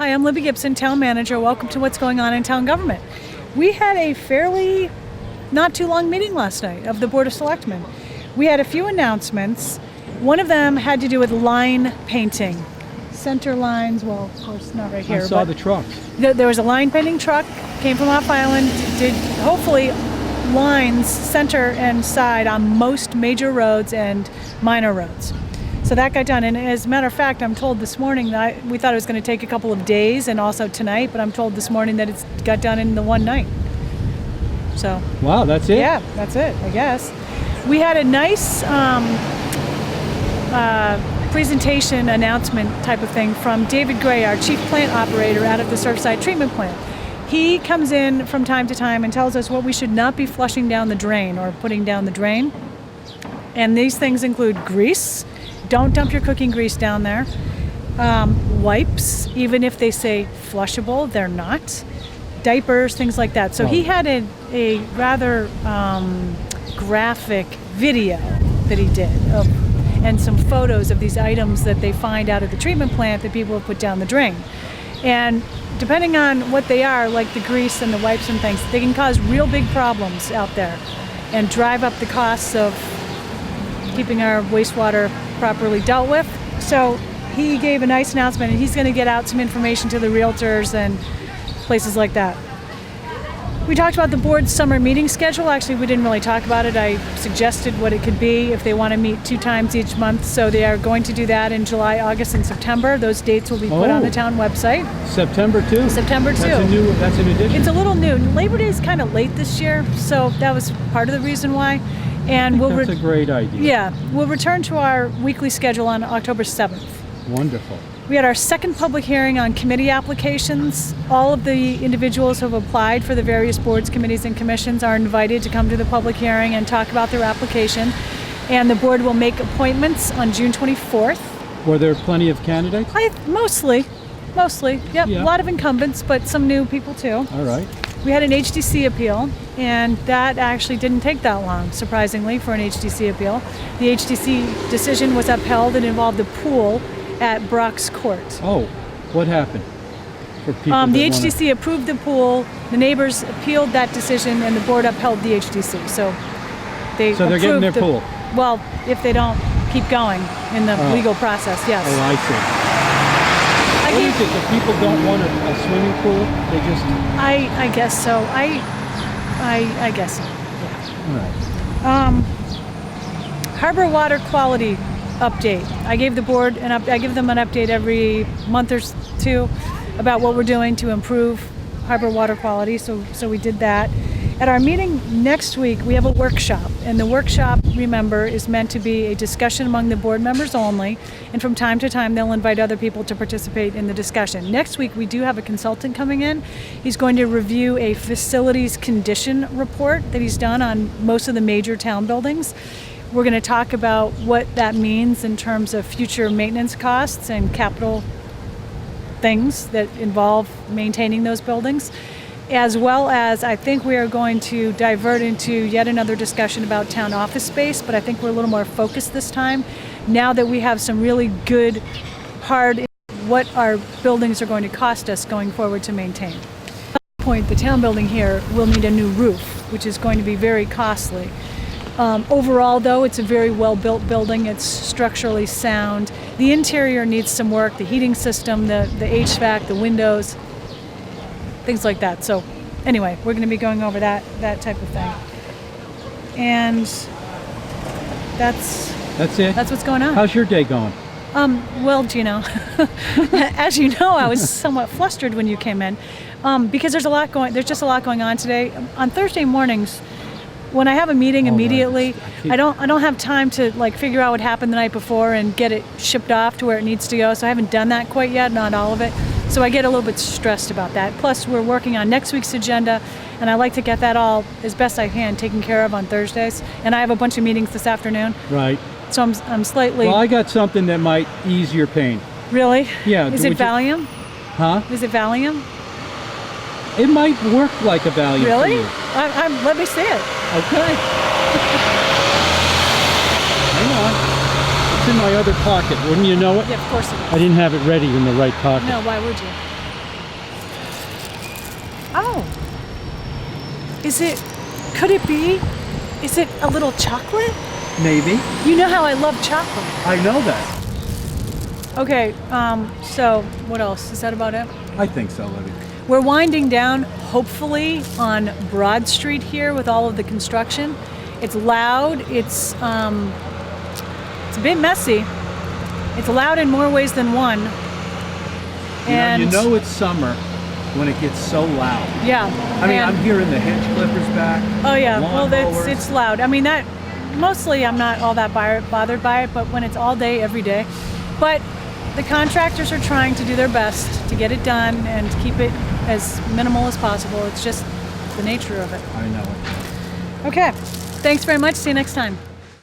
Hi, I'm Libby Gibson, Town Manager. Welcome to What's Going On in Town Government. We had a fairly not too long meeting last night of the Board of Selectmen. We had a few announcements. One of them had to do with line painting. Center lines, well, of course, not right here. I saw the trucks. There was a line painting truck, came from off island, did hopefully lines center and side on most major roads and minor roads. So that got done, and as a matter of fact, I'm told this morning that we thought it was going to take a couple of days and also tonight, but I'm told this morning that it's got done in the one night. So wow, that's it? Yeah, that's it, I guess. We had a nice presentation announcement type of thing from David Gray, our chief plant operator out of the Surfside Treatment Plant. He comes in from time to time and tells us what we should not be flushing down the drain or putting down the drain. And these things include grease. Don't dump your cooking grease down there. Wipes, even if they say flushable, they're not. Diapers, things like that. So he had a rather graphic video that he did and some photos of these items that they find out at the treatment plant that people have put down the drain. And depending on what they are, like the grease and the wipes and things, they can cause real big problems out there and drive up the costs of keeping our wastewater properly dealt with. So he gave a nice announcement, and he's going to get out some information to the realtors and places like that. We talked about the board's summer meeting schedule. Actually, we didn't really talk about it. I suggested what it could be if they want to meet 2 times each month. So they are going to do that in July, August, and September. Those dates will be put on the town website. September 2? September 2. That's an addition. It's a little new. Labor Day is kind of late this year, so that was part of the reason why. And that's a great idea. Yeah, we'll return to our weekly schedule on October 7th. Wonderful. We had our second public hearing on committee applications. All of the individuals who have applied for the various boards, committees, and commissions are invited to come to the public hearing and talk about their application. And the board will make appointments on June 24th. Were there plenty of candidates? Mostly. Yep, Yeah. A lot of incumbents, but some new people too. All right. We had an HDC appeal, and that actually didn't take that long, surprisingly, for an HDC appeal. The HDC decision was upheld. It involved a pool at Brock's Court. Oh, what happened? For people The HDC approved the pool, the neighbors appealed that decision, and the board upheld the HDC. So they're getting their pool? Well, if they don't keep going in the legal process, yes. Oh, I see. What is it? If people don't want a swimming pool, they just... I guess so. I guess so. Yeah. All right. Harbor water quality update. I gave the board I give them an update every month or two about what we're doing to improve harbor water quality. So we did that. At our meeting next week, we have a workshop, and the workshop, remember, is meant to be a discussion among the board members only, and from time to time they'll invite other people to participate in the discussion. Next week we do have a consultant coming in. He's going to review a facilities condition report that he's done on most of the major town buildings. We're going to talk about what that means in terms of future maintenance costs and capital things that involve maintaining those buildings, as well as I think we are going to divert into yet another discussion about town office space, but I think we're a little more focused this time now that we have some really good, hard, what our buildings are going to cost us going forward to maintain. At that point, the town building here will need a new roof, which is going to be very costly. Overall, though, it's a very well-built building. It's structurally sound. The interior needs some work, the heating system, the HVAC, the windows, things like that. So anyway, we're going to be going over that type of thing. And that's it? That's what's going on. How's your day going? Well, Gino, as you know, I was somewhat flustered when you came in because there's just a lot going on today. On Thursday mornings, when I have a meeting immediately, I don't have time to figure out what happened the night before and get it shipped off to where it needs to go. So I haven't done that quite yet, not all of it. So I get a little bit stressed about that. Plus, we're working on next week's agenda, and I like to get that all as best I can taken care of on Thursdays. And I have a bunch of meetings this afternoon. Right. So I'm slightly... Well, I got something that might ease your pain. Really? Yeah. Is it Valium? Huh? Is it Valium? It might work like a Valium for Really? you. Let me see it. Okay. Hang on. It's in my other pocket. Wouldn't you know it? Yeah, of course it is. I didn't have it ready in the right pocket. No, why would you? Oh. Could it be? Is it a little chocolate? Maybe. You know how I love chocolate. I know that. Okay, so what else? Is that about it? I think so, Libby. We're winding down, hopefully, on Broad Street here with all of the construction. It's loud. It's a bit messy. It's loud in more ways than one. And You know it's summer when it gets so loud. yeah. I mean, and- I'm hearing the hedge clippers back. Oh yeah, lawn well mowers. it's loud. I mean that mostly I'm not all that bothered by it, but when it's all day every day. But the contractors are trying to do their best to get it done and to keep it as minimal as possible. It's just the nature of it. I know it. Okay. Thanks very much. See you next time.